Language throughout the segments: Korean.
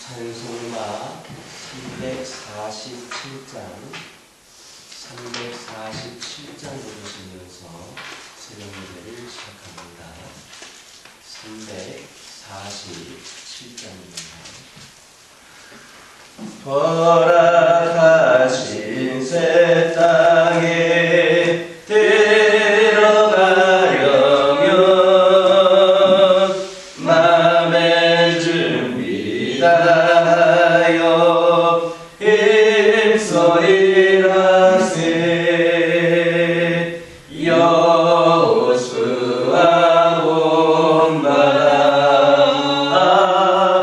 찬송가 347장 부르시면서 새벽 예배를 시작합니다. 347장입니다. 허락하신 새 땅에 들어가려면 맘의 준비 다하여 힘써 일하세. 여호수아 본바다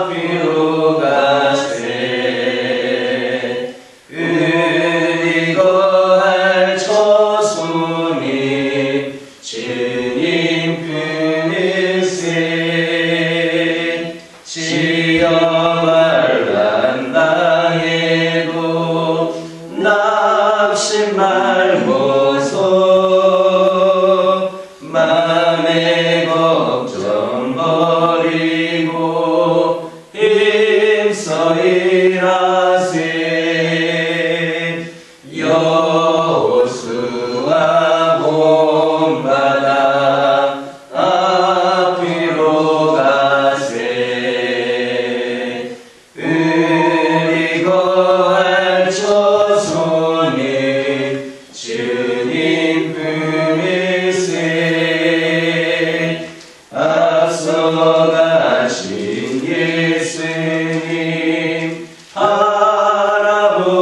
앞으로 가세. 은이 거할 처소니 주님 그늘세. 시험할 땅에도 낙심 말고서 맘의 걱정 버리고 힘써 일하세. 여호수아 본바다 앞으로 가세. 은이 거할 처소니 주님 품으세. 앞서가신 예수님 바라보면서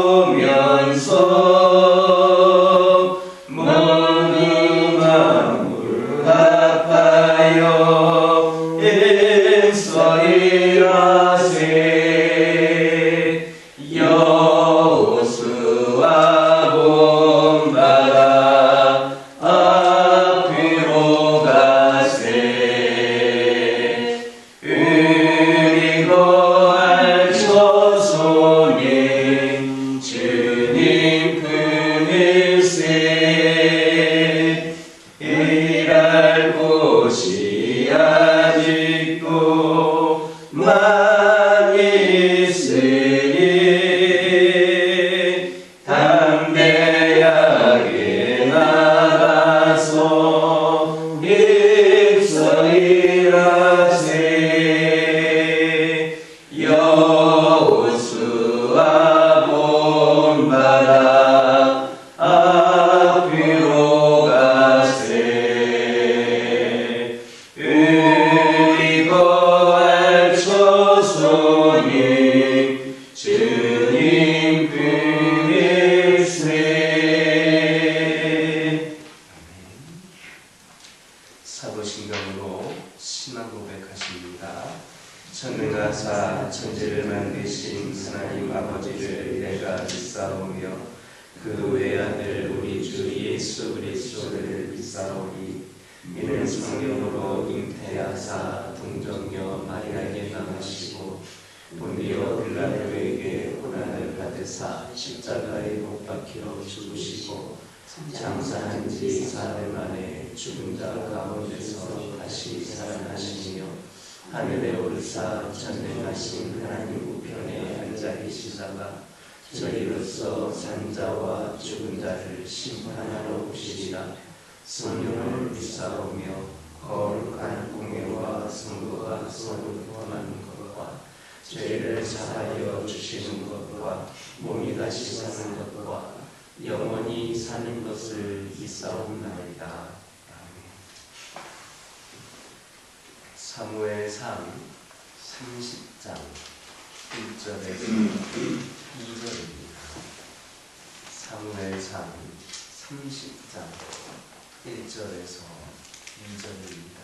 모든 만물 합하여 힘써 일하세. 여호수아 본바다 앞으로 가세. 은이 거할 처소니 주님 품으세. 일할 곳이 아직도 많이 있으니 담대하게 나가서 힘써 일하세. 여호수아 본바다 앞으로 가세. 은이 거할 처소니 주님 품으세. 사도신경으로 신앙 고백하십니다. 전능하사 천지를 만드신 하나님 아버지를 내가 믿사오며 그 외아들 우리 주 예수 그리스도를 믿사오니 이는 성령으로 잉태하사 동정녀 마리아에게 나가시고 본디오 빌라도에게 고난을 받으사 십자가에 못 박혀 죽으시고 장사한 지 사흘 만에 죽은 자 가운데서 다시 살아나시며 하늘에 오르사 전능하신 하나님 우편에 앉아 계시다가 저희로서 산자와 죽은 자를 심판하러 오시리라. 성령을 믿사오며 거룩한 공예와 성도가 서로 포함하는 것과 죄를 사하여 주시는 것과 몸이 다시 사는 것과 영원히 사는 것을 믿사옵나이다. 사무엘상 30장 1절에서 2절입니다. 사무엘상 30장 1절에서 2절입니다.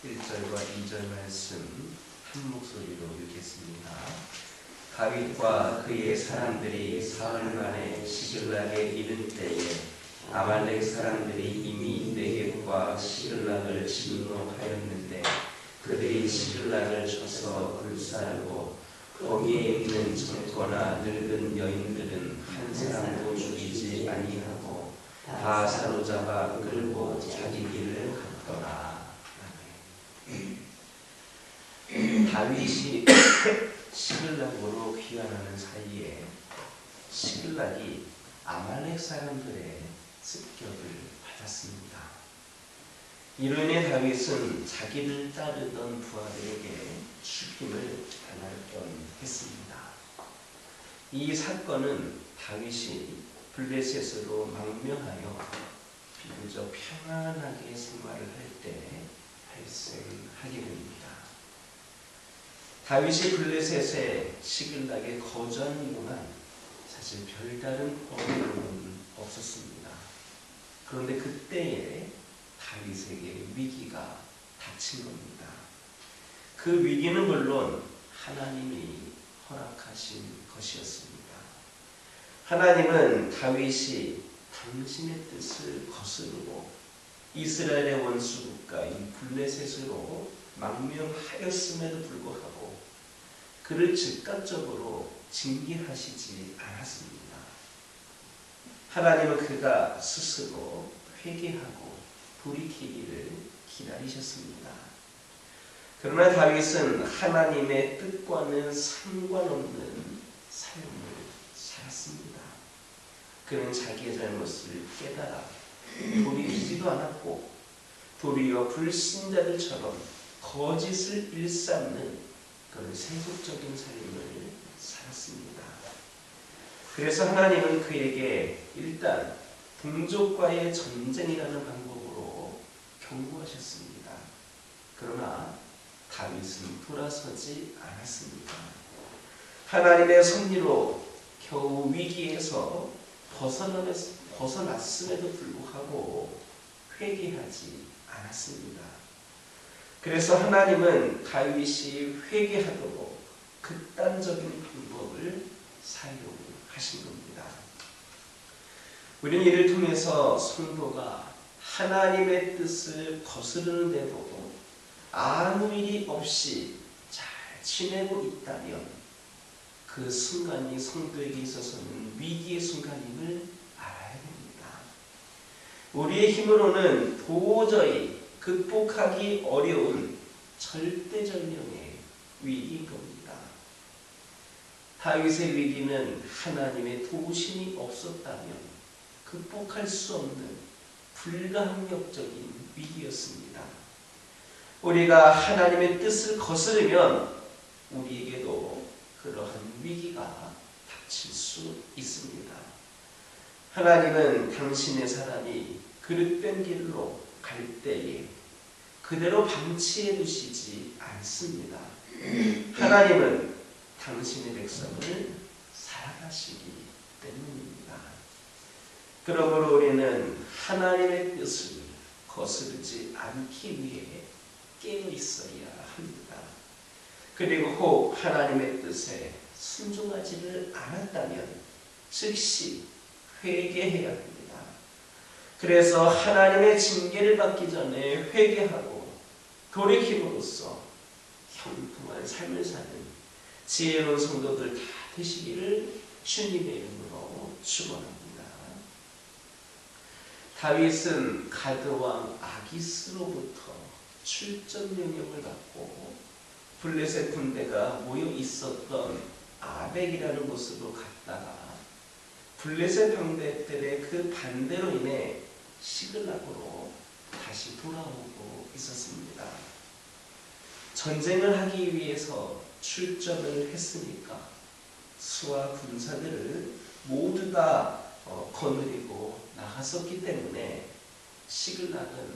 1절과 2절 말씀 한 목소리로 읽겠습니다. 다윗과 그의 사람들이 사흘 만에 시글락에 이른 때에 아말렉 사람들이 이미 네겝과 시글락을 진노하였는데 그들이 시글락을 쳐서 불살고 거기에 있는 젊거나 늙은 여인들은 한 사람도 죽이지 아니하고 다 사로잡아 끌고 자기 길을 갔더라. 다윗이 시글락으로 귀환하는 사이에 시글락이 아말렉 사람들의 습격을 받았습니다. 이로 인해 다윗은 자기를 따르던 부하들에게 죽임을 당할 뻔했습니다. 이 사건은 다윗이 블레셋으로 망명하여 비교적 평안하게 생활을 할 때 발생하게 됩니다. 다윗이 블레셋에 시글락에 거주한 이유는 사실 별다른 어려움은 없었습니다. 그런데 그때에 다윗에게 위기가 닥친 겁니다. 그 위기는 물론 하나님이 허락하신 것이었습니다. 하나님은 다윗이 당신의 뜻을 거스르고 이스라엘의 원수 국가인 블레셋으로 망명하였음에도 불구하고 그를 즉각적으로 징계하시지 않았습니다. 하나님은 그가 스스로 회개하고 돌이키기를 기다리셨습니다. 그러나 다윗은 하나님의 뜻과는 상관없는 삶을 살았습니다. 그는 자기의 잘못을 깨달아 돌이키지도 않았고 도리어 불신자들처럼 거짓을 일삼는 그런 세속적인 삶을 살았습니다. 그래서 하나님은 그에게 일단 동족과의 전쟁이라는 방법으로 경고하셨습니다. 그러나 다윗은 돌아서지 않았습니다. 하나님의 섭리로 겨우 위기에서 벗어났음에도 불구하고 회개하지 않았습니다. 그래서 하나님은 다윗이 회개하도록 극단적인 방법을 사용하신 겁니다. 우리는 이를 통해서 성도가 하나님의 뜻을 거스르는데도 아무 일이 없이 잘 지내고 있다면 그 순간이 성도에게 있어서는 위기의 순간임을 알아야 됩니다. 우리의 힘으로는 도저히 극복하기 어려운 절대절명의 위기인 겁니다. 다윗의 위기는 하나님의 도우심이 없었다면 극복할 수 없는 불가항력적인 위기였습니다. 우리가 하나님의 뜻을 거스르면 우리에게도 그러한 위기가 닥칠 수 있습니다. 하나님은 당신의 사람이 그릇된 길로 갈 때에 그대로 방치해 두시지 않습니다. 하나님은 당신의 백성을 사랑하시기 때문입니다. 그러므로 우리는 하나님의 뜻을 거스르지 않기 위해 깨어 있어야 합니다. 그리고 혹 하나님의 뜻에 순종하지를 않았다면 즉시 회개해야 합니다. 그래서 하나님의 징계를 받기 전에 회개하고 돌이킴으로써 형통한 삶을 사는 지혜로운 성도들 다 되시기를 주님의 이름으로 축원합니다. 다윗은 가드왕 아기스로부터 출전 명령을 받고 블레셋 군대가 모여 있었던 아벡이라는 곳으로 갔다가 블레셋 병대들의 그 반대로 인해 시글락으로 다시 돌아오고 있었습니다. 전쟁을 하기 위해서 출전을 했으니까 수하 군사들을 모두 다 거느리고 나갔었기 때문에 시글락은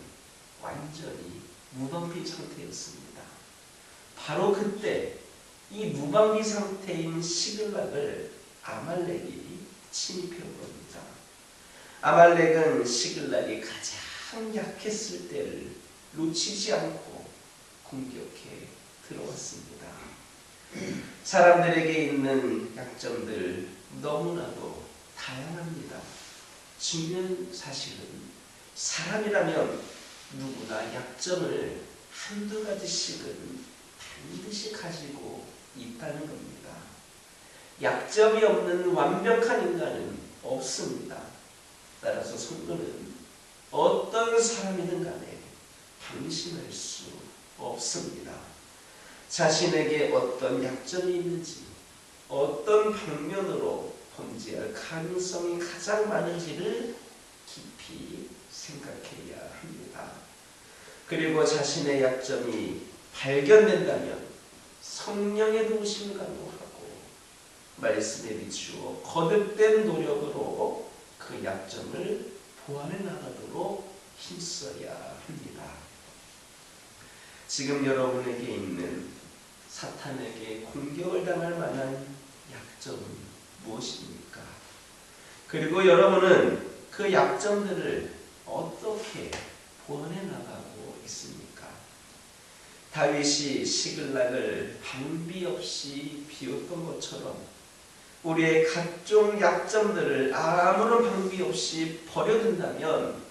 완전히 무방비 상태였습니다. 바로 그때 이 무방비 상태인 시글락을 아말렉이 침입해 옵니다. 아말렉은 시글락이 가장 약했을 때를 놓치지 않고 공격해 들어왔습니다. 사람들에게 있는 약점들 너무나도 다양합니다. 중요한 사실은 사람이라면 누구나 약점을 한두 가지씩은 반드시 가지고 있다는 겁니다. 약점이 없는 완벽한 인간은 없습니다. 따라서 성도는 어떤 사람이든 간에 방심할 수 없습니다. 자신에게 어떤 약점이 있는지, 어떤 방면으로 범죄할 가능성이 가장 많은지를 깊이 생각해야 합니다. 그리고 자신의 약점이 발견된다면 성령의 도우심을 간구하고 말씀에 비추어 거듭된 노력으로 그 약점을 보완해 나가도록 힘써야 합니다. 지금 여러분에게 있는 사탄에게 공격을 당할 만한 약점은 무엇입니까? 그리고 여러분은 그 약점들을 어떻게 보완해 나가고 있습니까? 다윗이 시글락을 방비 없이 비웠던 것처럼 우리의 각종 약점들을 아무런 방비 없이 버려둔다면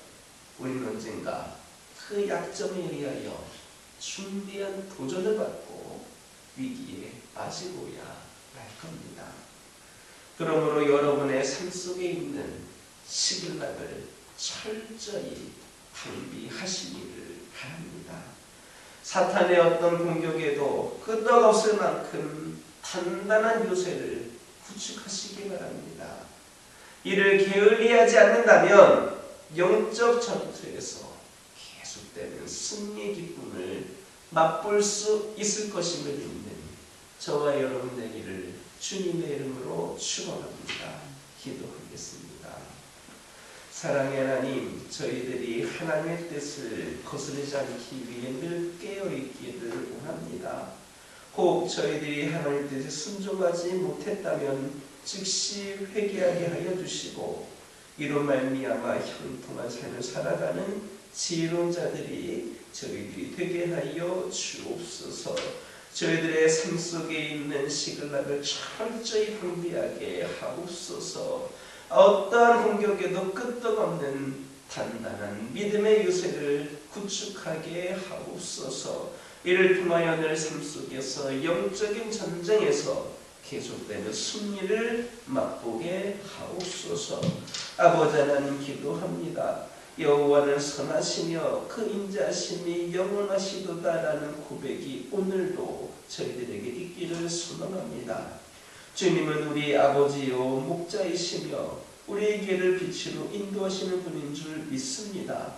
우리는 언젠가 그 약점에 의하여 중대한 도전을 받고 위기에 빠지고야 할 겁니다. 그러므로 여러분의 삶 속에 있는 시글락을 철저히 방비하시기를 바랍니다. 사탄의 어떤 공격에도 끄떡없을 만큼 단단한 요새를 구축하시기 바랍니다. 이를 게을리하지 않는다면 영적 전투에서 계속되는 승리의 기쁨을 맛볼 수 있을 것임을 믿는 저와 여러분 되기를 주님의 이름으로 축원합니다. 기도하겠습니다. 사랑의 하나님, 저희들이 하나님의 뜻을 거스르지 않기 위해 늘 깨어있기를 원합니다. 혹 저희들이 하나님의 뜻에 순종하지 못했다면 즉시 회개하게 하여 주시고 이로 말미암아 형통한 삶을 살아가는 지혜로운 자들이 저희들이 되게 하여 주옵소서. 저희들의 삶 속에 있는 시글락을 철저히 방비하게 하옵소서. 어떠한 공격에도 끄떡없는 단단한 믿음의 유세를 구축하게 하옵소서. 이를 통하여 늘 삶 속에서 영적인 전쟁에서 계속되는 승리를 맛보게 하옵소서. 아버지 하나님 기도합니다. 여호와는 선하시며 그 인자하심이 영원하시도다라는 고백이 오늘도 저희들에게 있기를 소망합니다. 주님은 우리 아버지요 목자이시며 우리의 길을 빛으로 인도하시는 분인 줄 믿습니다.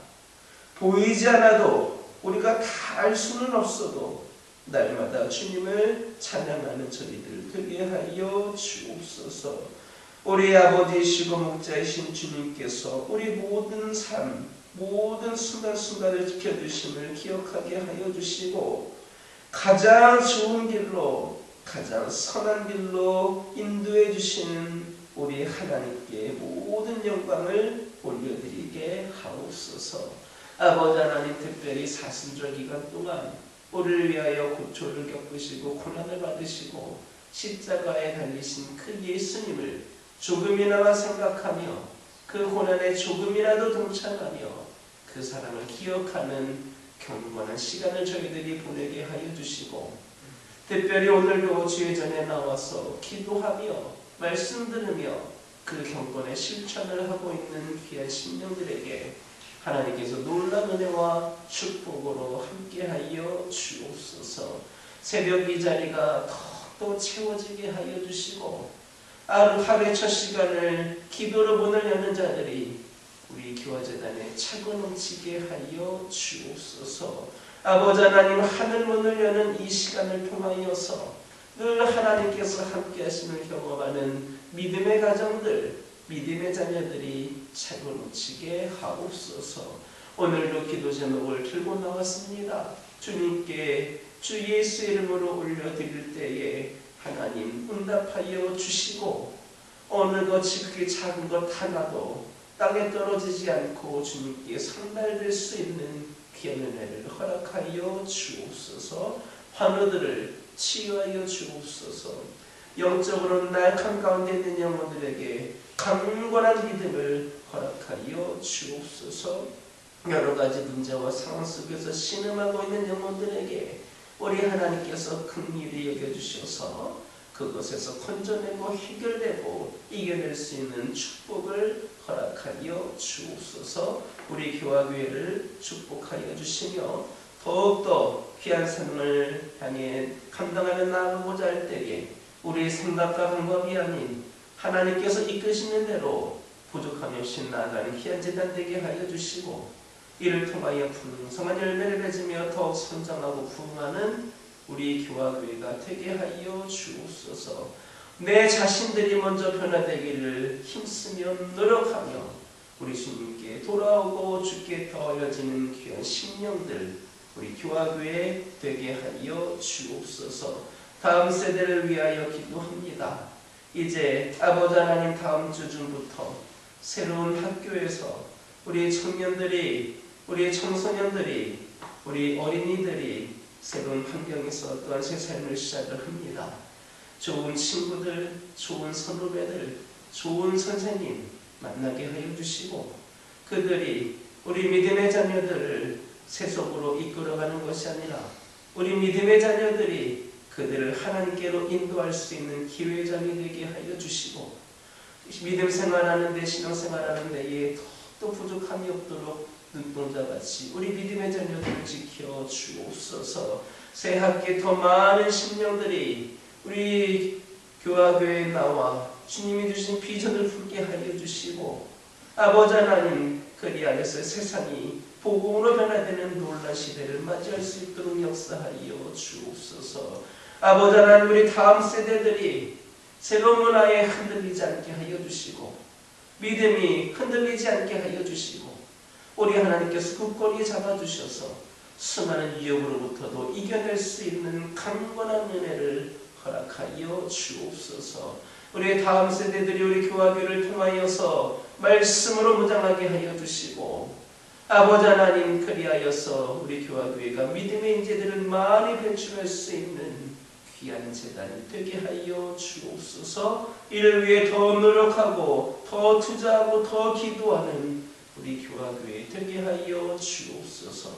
보이지 않아도 우리가 다 알 수는 없어도 날마다 주님을 찬양하는 저희들 되게 하여 주옵소서. 우리 아버지이시고 목자이신 주님께서 우리 모든 삶, 모든 순간순간을 지켜주심을 기억하게 하여 주시고 가장 좋은 길로, 가장 선한 길로 인도해 주시는 우리 하나님께 모든 영광을 올려드리게 하옵소서. 아버지 하나님, 특별히 사순절 기간 동안 우리를 위하여 고초를 겪으시고 고난을 받으시고 십자가에 달리신 그 예수님을 조금이나마 생각하며 그 고난에 조금이라도 동참하며 그 사랑을 기억하는 경건한 시간을 저희들이 보내게 하여 주시고 특별히 오늘도 주의 전에 나와서 기도하며 말씀 들으며 그 경건의 실천을 하고 있는 귀한 심령들에게 하나님께서 놀라운 은혜와 축복으로 함께하여 주옵소서. 새벽 이 자리가 더욱더 채워지게 하여 주시고 하루의 첫 시간을 기도로 문을 여는 자들이 우리 교화재단에 차고 넘치게 하여 주옵소서. 아버지 하나님, 하늘 문을 여는 이 시간을 통하여서 늘 하나님께서 함께 하심을 경험하는 믿음의 가정들, 믿음의 자녀들이 차고 넘치게 하옵소서. 오늘도 기도 제목을 들고 나왔습니다. 주님께 주 예수 이름으로 올려드릴 때에 하나님 응답하여 주시고 어느 것이 그렇게 작은 것 하나도 땅에 떨어지지 않고 주님께 상달될 수 있는 귀한 은혜를 허락하여 주옵소서. 환우들을 치유하여 주옵소서. 영적으로 나약한 가운데 있는 영혼들에게 강건한 믿음을 허락하여 주옵소서. 여러 가지 문제와 상황 속에서 신음하고 있는 영혼들에게 우리 하나님께서 긍휼히 여겨주셔서 그것에서 건져내고 해결되고 이겨낼 수 있는 축복을 허락하여 주옵소서. 우리 교화교회를 축복하여 주시며 더욱더 귀한 삶을 향해 감당하며 나아가고자 할 때에 우리의 생각과 방법이 아닌 하나님께서 이끄시는 대로 부족함이 없이 나아가는 귀한 제단 되게 하여 주시고, 이를 통하여 풍성한 열매를 맺으며 더욱 성장하고 부흥하는 우리 교화교회가 되게 하여 주옵소서. 내 자신들이 먼저 변화되기를 힘쓰며 노력하며 우리 주님께 돌아오고 주께 더하여지는 귀한 심령들 우리 교화교회 되게 하여 주옵소서. 다음 세대를 위하여 기도합니다. 이제 아버지 하나님 다음 주 중부터 새로운 학교에서 우리 청년들이, 우리 청소년들이, 우리 어린이들이 새로운 환경에서 또한 새 삶을 시작을 합니다. 좋은 친구들, 좋은 선후배들, 좋은 선생님 만나게 하여 주시고, 그들이 우리 믿음의 자녀들을 세속으로 이끌어가는 것이 아니라 우리 믿음의 자녀들이 그들을 하나님께로 인도할 수 있는 기회장이 되게 하여 주시고, 믿음 생활하는 데, 신앙 생활하는 데에 더 부족함이 없도록 눈동자같이 우리 믿음의 자녀들을 지켜 주옵소서. 새 학기에 더 많은 심령들이 우리 교화교회에 나와 주님이 주신 비전을 품게 하여 주시고, 아버지 하나님 그리하여서 세상이 복음으로 변화되는 놀라운 시대를 맞이할 수 있도록 역사하여 주옵소서. 아버지 하나님 우리 다음 세대들이 새로운 문화에 흔들리지 않게 하여 주시고, 믿음이 흔들리지 않게 하여 주시고, 우리 하나님께서 굳건히 잡아주셔서 수많은 위협으로부터도 이겨낼 수 있는 강건한 은혜를 허락하여 주옵소서. 우리 다음 세대들이 우리 교화교회를 통하여서 말씀으로 무장하게 하여 주시고, 아버지 하나님 그리하여서 우리 교화교회가 믿음의 인재들을 많이 배출할 수 있는 귀한 재단이 되게 하여 주옵소서. 이를 위해 더 노력하고 더 투자하고 더 기도하는 우리 교화교회 되게 하여 주옵소서.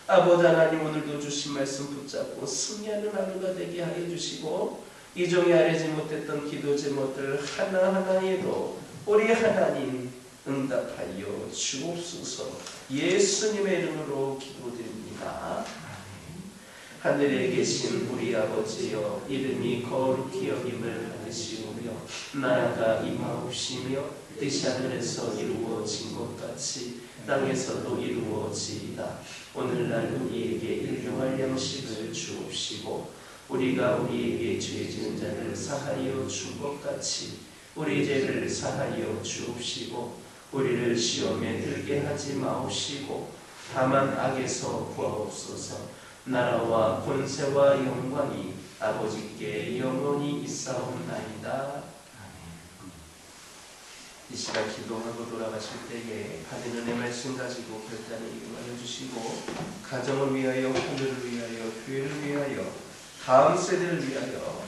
아버지 하나님 오늘도 주신 말씀 붙잡고 승리하는 하루가 되게 하여 주시고, 이종이 아뢰지 못했던 기도 제목들 하나하나에도 우리 하나님 응답하여 주옵소서. 예수님의 이름으로 기도드립니다. 하늘에 계신 우리 아버지여, 이름이 거룩히 여김을 받으시오며 나라가 임하옵시며 뜻이 하늘에서 이루어진 것 같이 땅에서도 이루어지이다. 오늘날 우리에게 일용할 양식을 주옵시고, 우리가 우리에게 죄 지은 자를 사하여 준 것 같이 우리 죄를 사하여 주옵시고, 우리를 시험에 들게 하지 마옵시고 다만 악에서 구하옵소서. 나라와 권세와 영광이 아버지께 영원히 있사옵나이다. 이 시간 기도하고 돌아가실 때에 받은 은혜 말씀 가지고 결단을 이루어 주시고, 가정을 위하여, 하늘을 위하여, 교회를 위하여, 다음 세대를 위하여